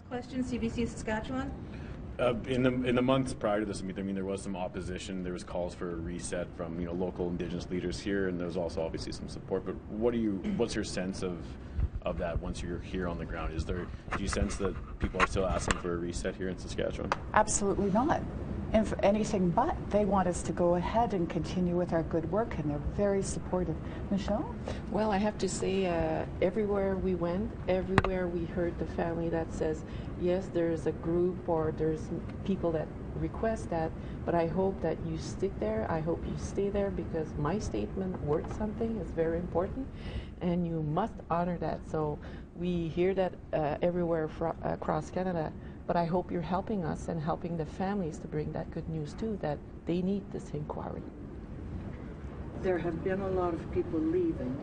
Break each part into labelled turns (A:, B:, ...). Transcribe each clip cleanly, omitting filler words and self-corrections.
A: Next question, CBC Saskatchewan.
B: In the months prior to this meeting, I mean, there was some opposition. There was calls for a reset from local Indigenous leaders here, and there was also obviously some support. But what's your sense of that once you're here on the ground? Do you sense that people are still asking for a reset here in Saskatchewan?
C: Absolutely not. And anything but. They want us to go ahead and continue with our good work, and they're very supportive. Michele?
D: Well, I have to say, everywhere we went, everywhere we heard the family that says, yes, there's a group or there's people that request that, but I hope that you stick there. I hope you stay there because my statement worth something. It's very important, and you must honor that. So we hear that everywhere across Canada. But I hope you're helping us and helping the families to bring that good news too, that they need this inquiry.
E: There have been a lot of people leaving,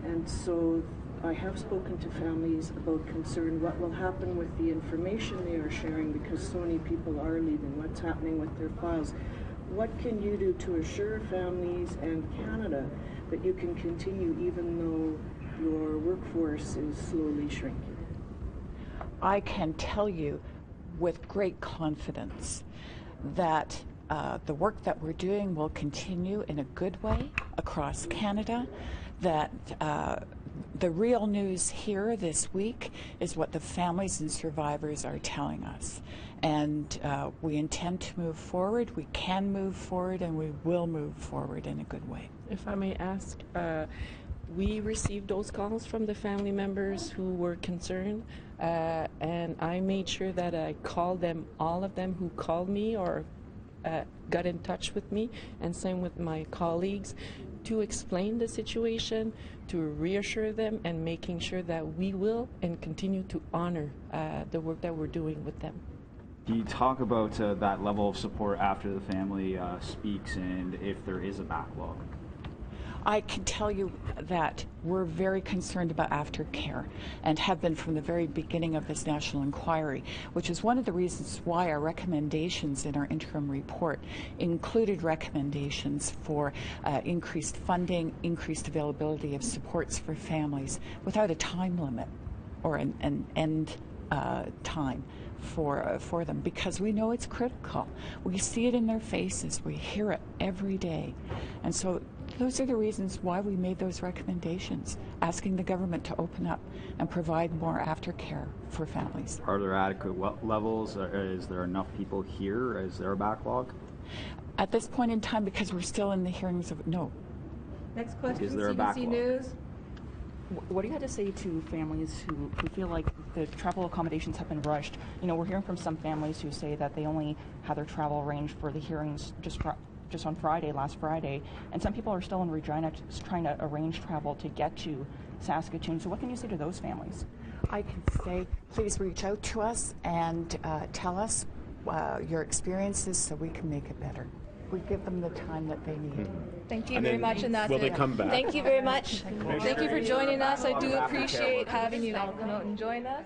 E: and so I have spoken to families about concern what will happen with the information they are sharing because so many people are leaving, what's happening with their files. What can you do to assure families and Canada that you can continue even though your workforce is slowly shrinking?
C: I can tell you with great confidence that the work that we're doing will continue in a good way across Canada, that the real news here this week is what the families and survivors are telling us. And we intend to move forward, we can move forward, and we will move forward in a good way.
D: If I may ask, we received those calls from the family members who were concerned, and I made sure that I called them, all of them who called me or got in touch with me, and same with my colleagues, to explain the situation, to reassure them, and making sure that we will and continue to honor the work that we're doing with them.
F: Do you talk about that level of support after the family speaks and if there is a backlog?
C: I can tell you that we're very concerned about aftercare and have been from the very beginning of this national inquiry, which is one of the reasons why our recommendations in our interim report included recommendations for increased funding, increased availability of supports for families without a time limit or an end time for them, because we know it's critical. We see it in their faces. We hear it every day. And so those are the reasons why we made those recommendations, asking the government to open up and provide more aftercare for families.
F: Are there adequate levels? Is there enough people here? Is there a backlog?
C: At this point in time, because we're still in the hearings of no.
A: Next question,
F: Is there a
A: CBC
F: backlog?
A: News.
G: What do you have to say to families who feel like the travel accommodations have been rushed? You know, we're hearing from some families who say that they only had their travel arranged for the hearings just on Friday, last Friday, and some people are still in Regina trying to arrange travel to get to Saskatoon. So what can you say to those families?
C: I can say, please reach out to us and tell us your experiences so we can make it better. We give them the time that they need.
A: Thank you very much, and that's
B: will they come back?
A: Thank you very much. Thank you for joining us. I do appreciate having you all come out and join us.